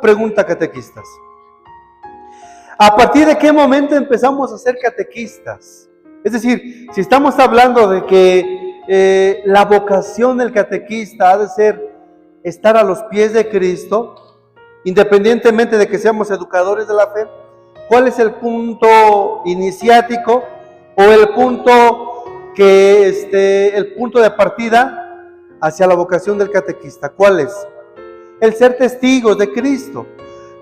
pregunta, catequistas. ¿A partir de qué momento empezamos a ser catequistas? Es decir, si estamos hablando de que la vocación del catequista ha de ser estar a los pies de Cristo, independientemente de que seamos educadores de la fe, ¿cuál es el punto iniciático o el punto el punto de partida hacia la vocación del catequista? ¿Cuál es? El ser testigos de Cristo.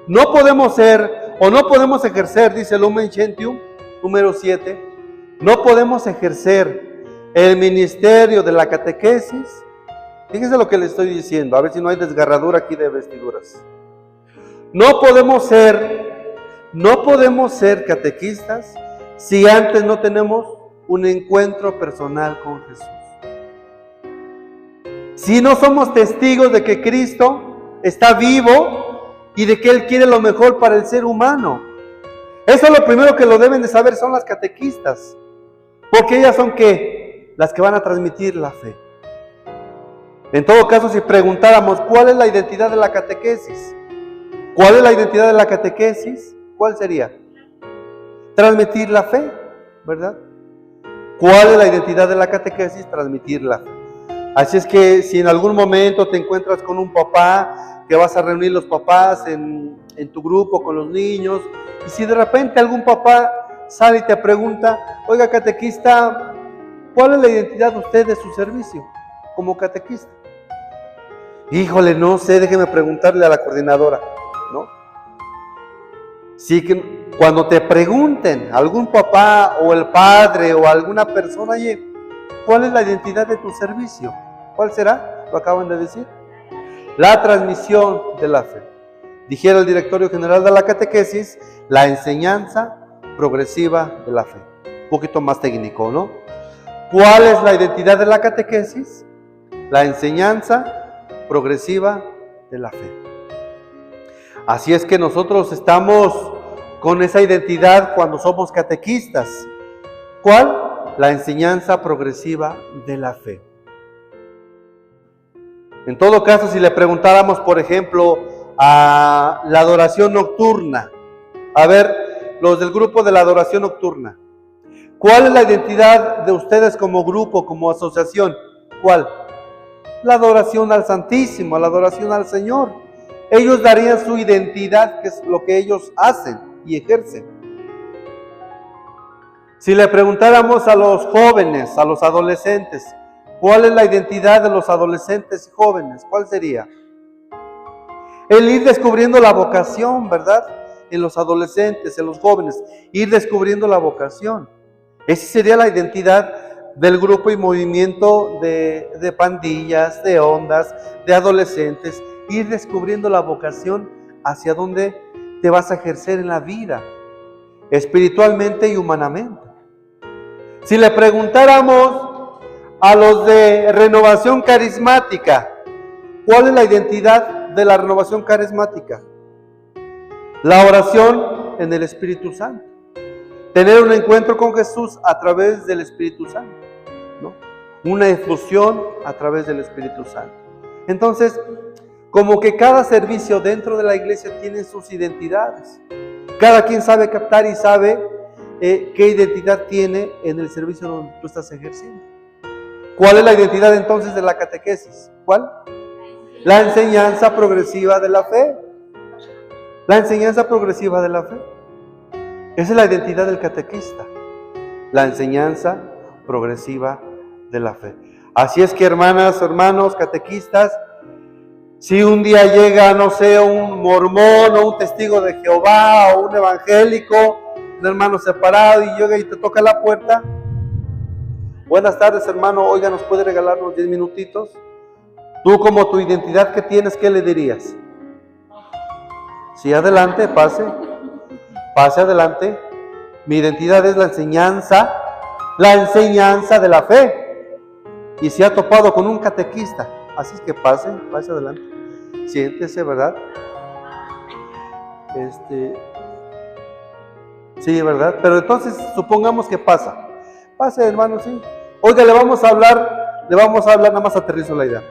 No podemos ser o no podemos ejercer, dice el Lumen Gentium, número 7, no podemos ejercer el ministerio de la catequesis. Fíjense lo que les estoy diciendo, a ver si no hay desgarradura aquí de vestiduras. No podemos ser catequistas si antes no tenemos un encuentro personal con Jesús. Si no somos testigos de que Cristo está vivo y de que Él quiere lo mejor para el ser humano. Eso es lo primero que lo deben de saber son las catequistas. Porque ellas son ¿qué? Las que van a transmitir la fe. En todo caso, si preguntáramos ¿cuál es la identidad de la catequesis? ¿Cuál es la identidad de la catequesis? ¿Cuál sería? Transmitir la fe, ¿verdad? ¿Cuál es la identidad de la catequesis? Transmitir la fe. Así es que si en algún momento te encuentras con un papá, que vas a reunir los papás en tu grupo con los niños, y si de repente algún papá sale y te pregunta, oiga catequista, ¿cuál es la identidad de usted de su servicio como catequista? Híjole, no sé, déjeme preguntarle a la coordinadora, ¿no? Sí, que cuando te pregunten, algún papá o el padre o alguna persona, oye, ¿cuál es la identidad de tu servicio? ¿Cuál será? Lo acaban de decir. La transmisión de la fe. Dijera el directorio general de la catequesis, la enseñanza progresiva de la fe. Un poquito más técnico, ¿no? ¿Cuál es la identidad de la catequesis? La enseñanza progresiva de la fe. Así es que nosotros estamos con esa identidad cuando somos catequistas. ¿Cuál? La enseñanza progresiva de la fe. En todo caso, si le preguntáramos, por ejemplo, a la adoración nocturna, a ver, los del grupo de la adoración nocturna, ¿cuál es la identidad de ustedes como grupo, como asociación? ¿Cuál? La adoración al Santísimo, la adoración al Señor. Ellos darían su identidad, que es lo que ellos hacen y ejercen. Si le preguntáramos a los jóvenes, a los adolescentes, ¿cuál es la identidad de los adolescentes y jóvenes? ¿Cuál sería? El ir descubriendo la vocación, ¿verdad? En los adolescentes, en los jóvenes, ir descubriendo la vocación. Esa sería la identidad del grupo y movimiento de pandillas, de ondas, de adolescentes, ir descubriendo la vocación hacia dónde te vas a ejercer en la vida, espiritualmente y humanamente. Si le preguntáramos a los de renovación carismática, ¿cuál es la identidad de la renovación carismática? La oración en el Espíritu Santo. Tener un encuentro con Jesús a través del Espíritu Santo, ¿no? Una efusión a través del Espíritu Santo. Entonces, como que cada servicio dentro de la iglesia tiene sus identidades. Cada quien sabe captar y sabe qué identidad tiene en el servicio donde tú estás ejerciendo. ¿Cuál es la identidad entonces de la catequesis? ¿Cuál? La enseñanza progresiva de la fe. La enseñanza progresiva de la fe. Esa es la identidad del catequista. La enseñanza progresiva de la fe. Así es que hermanas, hermanos, catequistas, si un día llega, no sé, un mormón o un testigo de Jehová o un evangélico, un hermano separado y llega y te toca la puerta, buenas tardes hermano, oiga, ¿nos puede regalar unos 10 minutitos? Tú como tu identidad que tienes, ¿qué le dirías? Sí, adelante, pase adelante. Mi identidad es la enseñanza de la fe. Y se ha topado con un catequista, así es que pase adelante. Siéntese, ¿verdad? Sí, ¿verdad? Pero entonces supongamos que pase hermano, sí. Oiga, le vamos a hablar, nada más aterrizo la idea.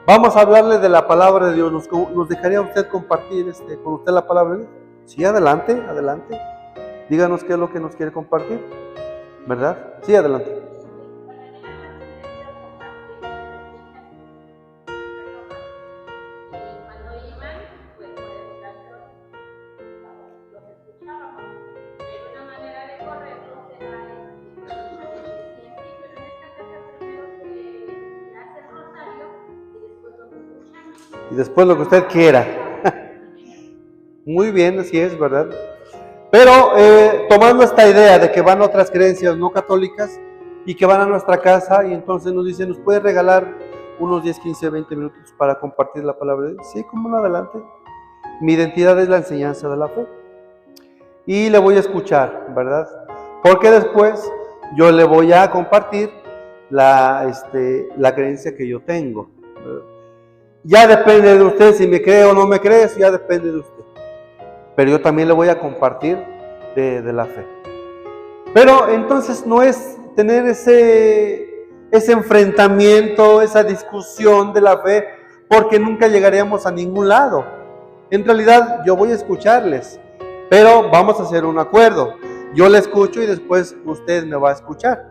Vamos a hablarle de la palabra de Dios. ¿Nos dejaría usted compartir con usted la palabra de Dios? Sí, adelante, adelante. Díganos qué es lo que nos quiere compartir, ¿verdad? Sí, adelante. Y después lo que usted quiera. Muy bien, así es, ¿verdad? Pero tomando esta idea de que van a otras creencias no católicas y que van a nuestra casa y entonces nos dicen, ¿nos puede regalar unos 10, 15, 20 minutos para compartir la palabra de Dios? Sí, cómo no, adelante. Mi identidad es la enseñanza de la fe. Y le voy a escuchar, ¿verdad? Porque después yo le voy a compartir la creencia que yo tengo, ¿verdad? Ya depende de usted si me cree o no me cree, eso ya depende de usted. Pero yo también le voy a compartir de la fe. Pero entonces no es tener ese enfrentamiento, esa discusión de la fe, porque nunca llegaríamos a ningún lado. En realidad yo voy a escucharles, pero vamos a hacer un acuerdo. Yo le escucho y después usted me va a escuchar.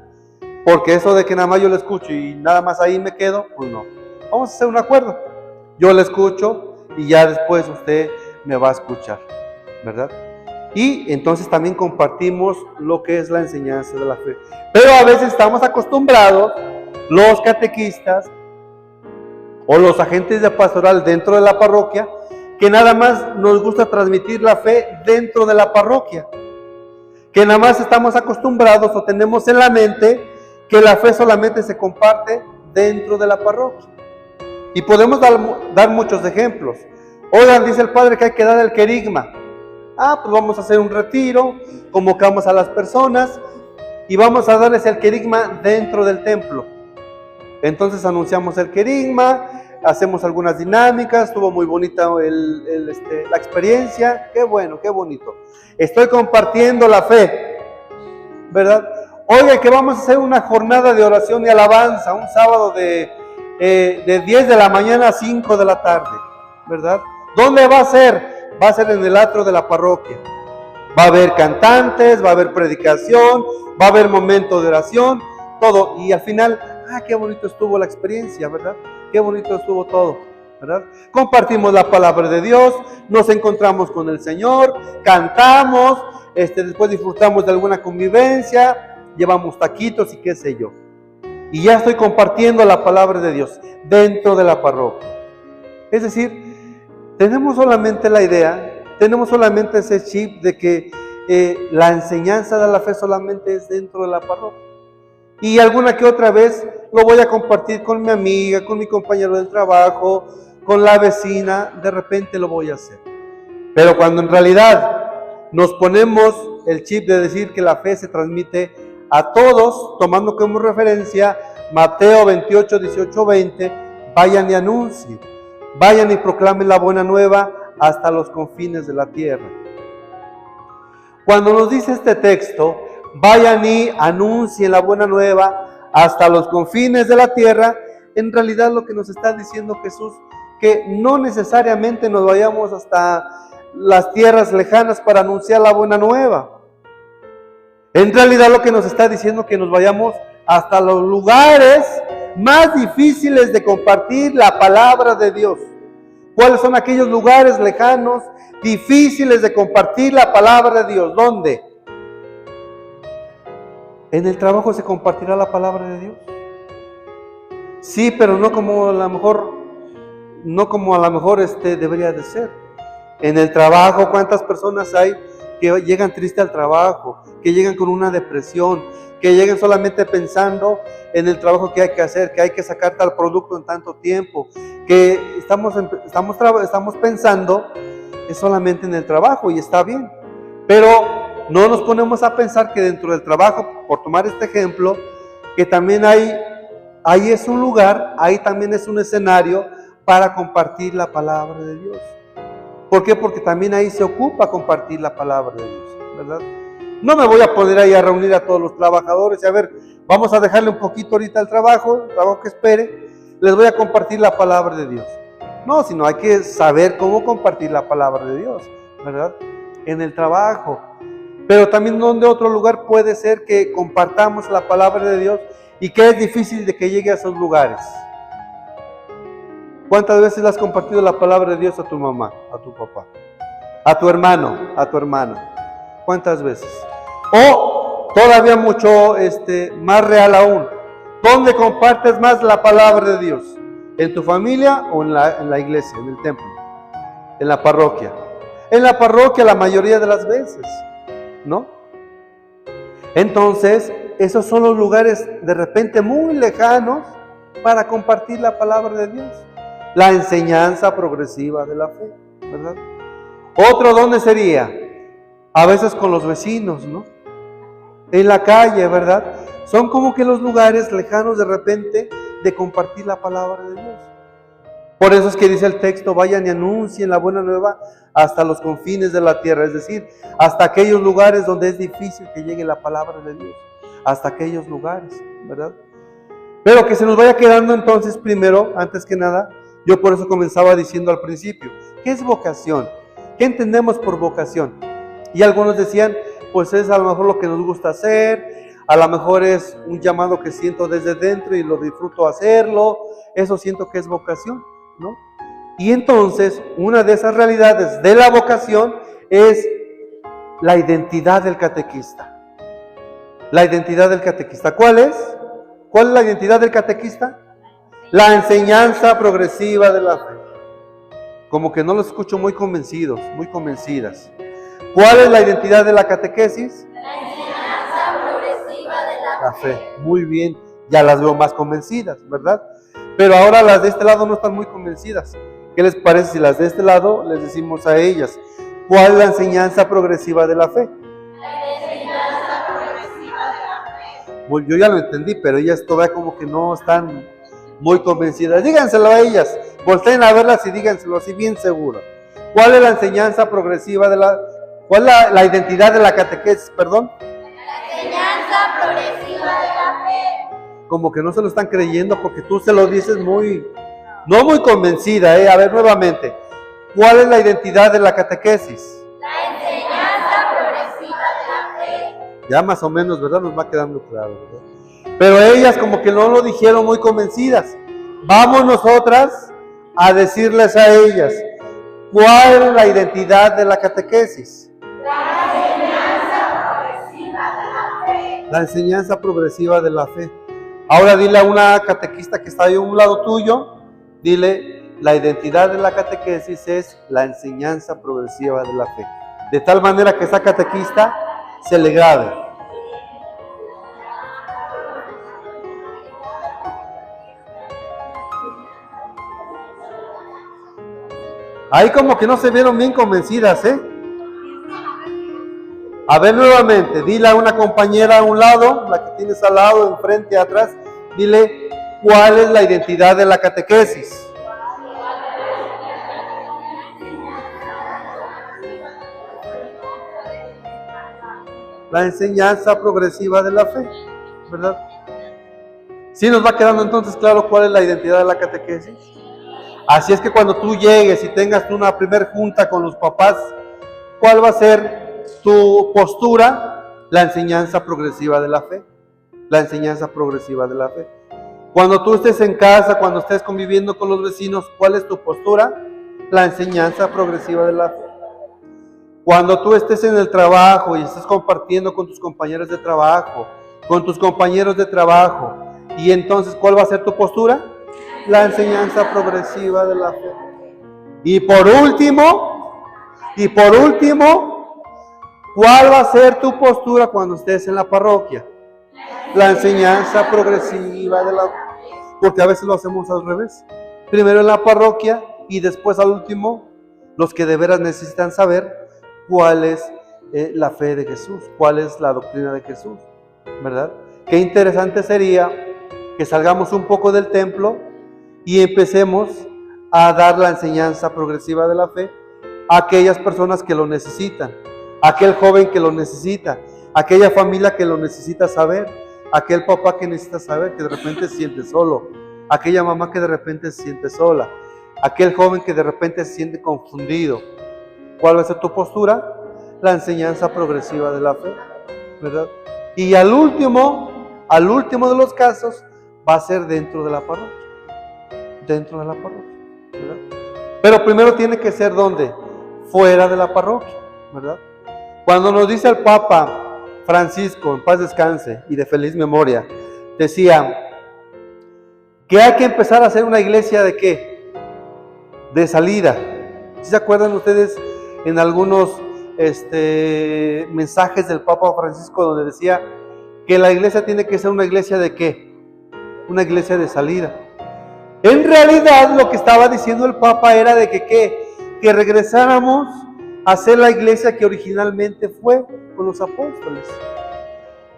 Porque eso de que nada más yo le escucho y nada más ahí me quedo, pues no. Vamos a hacer un acuerdo. Yo le escucho y ya después usted me va a escuchar, ¿verdad? Y entonces también compartimos lo que es la enseñanza de la fe. Pero a veces estamos acostumbrados, los catequistas o los agentes de pastoral dentro de la parroquia, que nada más nos gusta transmitir la fe dentro de la parroquia. Que nada más estamos acostumbrados o tenemos en la mente que la fe solamente se comparte dentro de la parroquia. Y podemos dar muchos ejemplos. Oigan, dice el padre que hay que dar el querigma. Pues vamos a hacer un retiro, convocamos a las personas y vamos a darles el querigma dentro del templo. Entonces anunciamos el querigma, hacemos algunas dinámicas, estuvo muy bonita la experiencia, qué bueno, qué bonito. Estoy compartiendo la fe, ¿verdad? Oiga, que vamos a hacer una jornada de oración y alabanza, un sábado de 10 de la mañana a 5 de la tarde, ¿verdad? ¿Dónde va a ser? Va a ser en el atrio de la parroquia. Va a haber cantantes, va a haber predicación, va a haber momento de oración, todo. Y al final, qué bonito estuvo la experiencia, ¿verdad? Qué bonito estuvo todo, ¿verdad? Compartimos la palabra de Dios, nos encontramos con el Señor, cantamos, después disfrutamos de alguna convivencia, llevamos taquitos y qué sé yo. Y ya estoy compartiendo la palabra de Dios dentro de la parroquia. Es decir, tenemos solamente la idea, tenemos solamente ese chip de que la enseñanza de la fe solamente es dentro de la parroquia. Y alguna que otra vez lo voy a compartir con mi amiga, con mi compañero del trabajo, con la vecina, de repente lo voy a hacer. Pero cuando en realidad nos ponemos el chip de decir que la fe se transmite a todos, tomando como referencia Mateo 28, 18, 20, vayan y anuncien, vayan y proclamen la buena nueva hasta los confines de la tierra. Cuando nos dice este texto, vayan y anuncien la buena nueva hasta los confines de la tierra, en realidad lo que nos está diciendo Jesús, que no necesariamente nos vayamos hasta las tierras lejanas para anunciar la buena nueva. En realidad lo que nos está diciendo que nos vayamos hasta los lugares más difíciles de compartir la palabra de Dios. ¿Cuáles son aquellos lugares lejanos, difíciles de compartir la palabra de Dios? ¿Dónde? ¿En el trabajo se compartirá la palabra de Dios? Sí, pero no como a lo mejor debería de ser. En el trabajo, ¿cuántas personas hay que llegan tristes al trabajo, que llegan con una depresión, que llegan solamente pensando en el trabajo que hay que hacer, que hay que sacar tal producto en tanto tiempo, que estamos pensando es solamente en el trabajo y está bien, pero no nos ponemos a pensar que dentro del trabajo, por tomar este ejemplo, que también ahí es un lugar, ahí también es un escenario para compartir la palabra de Dios. ¿Por qué? Porque también ahí se ocupa compartir la palabra de Dios, ¿verdad? No me voy a poner ahí a reunir a todos los trabajadores y a ver, vamos a dejarle un poquito ahorita al trabajo que espere, les voy a compartir la palabra de Dios. No, sino hay que saber cómo compartir la palabra de Dios, ¿verdad? En el trabajo. Pero también donde otro lugar puede ser que compartamos la palabra de Dios y que es difícil de que llegue a esos lugares. ¿Cuántas veces le has compartido la palabra de Dios a tu mamá, a tu papá, a tu hermano, a tu hermana? ¿Cuántas veces? O todavía mucho más real aún, ¿dónde compartes más la palabra de Dios? ¿En tu familia o en la iglesia, en el templo, en la parroquia? En la parroquia la mayoría de las veces, ¿no? Entonces, esos son los lugares de repente muy lejanos para compartir la palabra de Dios. La enseñanza progresiva de la fe, ¿verdad? Otro, ¿dónde sería? A veces con los vecinos, ¿no? En la calle, ¿verdad? Son como que los lugares lejanos de repente de compartir la palabra de Dios. Por eso es que dice el texto, vayan y anuncien la buena nueva hasta los confines de la tierra, es decir, hasta aquellos lugares donde es difícil que llegue la palabra de Dios, hasta aquellos lugares, ¿verdad? Pero que se nos vaya quedando entonces primero, antes que nada, yo por eso comenzaba diciendo al principio, ¿qué es vocación? ¿Qué entendemos por vocación? Y algunos decían, pues es a lo mejor lo que nos gusta hacer, a lo mejor es un llamado que siento desde dentro y lo disfruto hacerlo, eso siento que es vocación, ¿no? Y entonces, una de esas realidades de la vocación es la identidad del catequista. La identidad del catequista, ¿cuál es? ¿Cuál es la identidad del catequista? La enseñanza progresiva de la fe. Como que no los escucho muy convencidos, muy convencidas. ¿Cuál es la identidad de la catequesis? La enseñanza progresiva de la fe. Muy bien, ya las veo más convencidas, ¿verdad? Pero ahora las de este lado no están muy convencidas. ¿Qué les parece si las de este lado les decimos a ellas? ¿Cuál es la enseñanza progresiva de la fe? La enseñanza progresiva de la fe. Bueno, yo ya lo entendí, pero ellas todavía como que no están muy convencidas. Díganselo a ellas, volteen a verlas y díganselo así bien seguro. ¿Cuál es la enseñanza progresiva de la... ¿Cuál es la identidad de la catequesis, perdón? La enseñanza progresiva de la fe. Como que no se lo están creyendo porque tú se lo dices no muy convencida, A ver, nuevamente. ¿Cuál es la identidad de la catequesis? La enseñanza progresiva de la fe. Ya más o menos, ¿verdad? Nos va quedando claro, ¿verdad? Pero ellas como que no lo dijeron muy convencidas. Vamos nosotras a decirles a ellas, ¿cuál es la identidad de la catequesis? La enseñanza progresiva de la fe. La enseñanza progresiva de la fe. Ahora dile a una catequista que está ahí a un lado tuyo, dile, la identidad de la catequesis es la enseñanza progresiva de la fe. De tal manera que esa catequista se le grabe. Ahí como que no se vieron bien convencidas, A ver nuevamente, dile a una compañera a un lado, la que tienes al lado, enfrente, atrás, dile cuál es la identidad de la catequesis. La enseñanza progresiva de la fe, ¿verdad? ¿Sí nos va quedando entonces claro cuál es la identidad de la catequesis? Así es que cuando tú llegues y tengas una primer junta con los papás, ¿cuál va a ser tu postura? La enseñanza progresiva de la fe. La enseñanza progresiva de la fe. Cuando tú estés en casa, cuando estés conviviendo con los vecinos, ¿cuál es tu postura? La enseñanza progresiva de la fe. Cuando tú estés en el trabajo y estés compartiendo con tus compañeros de trabajo, con tus compañeros de trabajo, y entonces, ¿cuál va a ser tu postura? La enseñanza progresiva de la fe. Y por último, ¿cuál va a ser tu postura cuando estés en la parroquia? La enseñanza progresiva de la fe. Porque a veces lo hacemos al revés. Primero en la parroquia y después al último, los que de veras necesitan saber cuál es la fe de Jesús, cuál es la doctrina de Jesús, ¿verdad? Qué interesante sería que salgamos un poco del templo y empecemos a dar la enseñanza progresiva de la fe a aquellas personas que lo necesitan, a aquel joven que lo necesita, a aquella familia que lo necesita saber, a aquel papá que necesita saber, que de repente se siente solo, aquella mamá que de repente se siente sola, aquel joven que de repente se siente confundido. ¿Cuál va a ser tu postura? La enseñanza progresiva de la fe, ¿verdad? Y al último de los casos, va a ser dentro de la parroquia. Dentro de la parroquia, ¿verdad? Pero primero tiene que ser ¿dónde? Fuera de la parroquia, ¿verdad? Cuando nos dice el Papa Francisco, en paz descanse y de feliz memoria, decía que hay que empezar a hacer una iglesia ¿de qué? De salida. ¿Sí se acuerdan ustedes en algunos mensajes del Papa Francisco donde decía que la iglesia tiene que ser una iglesia ¿de qué? Una iglesia de salida. En realidad lo que estaba diciendo el Papa era de que ¿qué? Que regresáramos a ser la iglesia que originalmente fue con los apóstoles.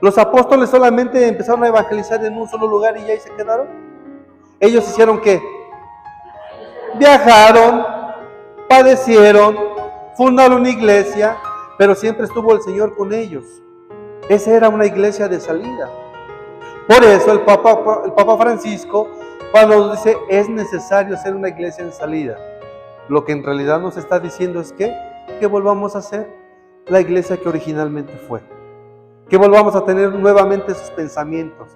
Los apóstoles solamente empezaron a evangelizar en un solo lugar y ahí se quedaron. Ellos hicieron ¿qué? Viajaron, padecieron, fundaron una iglesia, pero siempre estuvo el Señor con ellos. Esa era una iglesia de salida. Por eso el Papa Francisco, cuando nos dice es necesario hacer una iglesia en salida, lo que en realidad nos está diciendo es que volvamos a ser la iglesia que originalmente fue. Que volvamos a tener nuevamente esos pensamientos.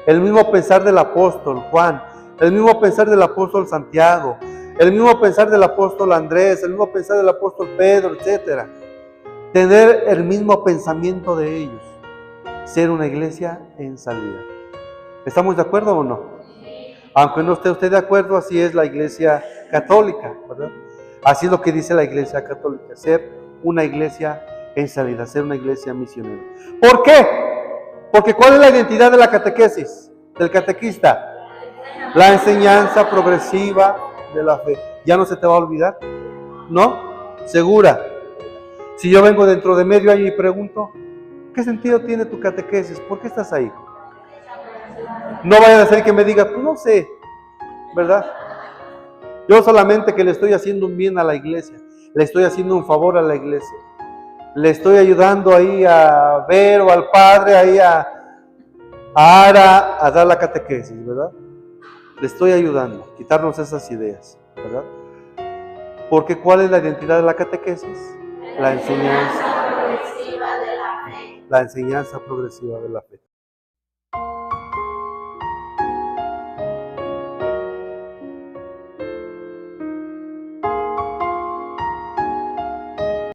El mismo pensar del apóstol Juan, el mismo pensar del apóstol Santiago, el mismo pensar del apóstol Andrés, el mismo pensar del apóstol Pedro, etc. Tener el mismo pensamiento de ellos. Ser una iglesia en salida. ¿Estamos de acuerdo o no? Aunque no esté usted de acuerdo, así es la iglesia católica, ¿verdad? Así es lo que dice la iglesia católica, ser una iglesia en salida, ser una iglesia misionera. ¿Por qué? Porque ¿cuál es la identidad de la catequesis, del catequista? La enseñanza progresiva de la fe. ¿Ya no se te va a olvidar? ¿No? ¿Segura? Si yo vengo dentro de medio año y pregunto, ¿qué sentido tiene tu catequesis? ¿Por qué estás ahí? No vayan a ser que me diga, pues no sé, ¿verdad? Yo solamente que le estoy haciendo un bien a la iglesia, le estoy haciendo un favor a la iglesia, le estoy ayudando ahí a ver o al padre ahí a Ara a dar la catequesis, ¿verdad? Le estoy ayudando, quitarnos esas ideas, ¿verdad? Porque ¿cuál es la identidad de la catequesis? La enseñanza progresiva de la fe. La enseñanza progresiva de la fe.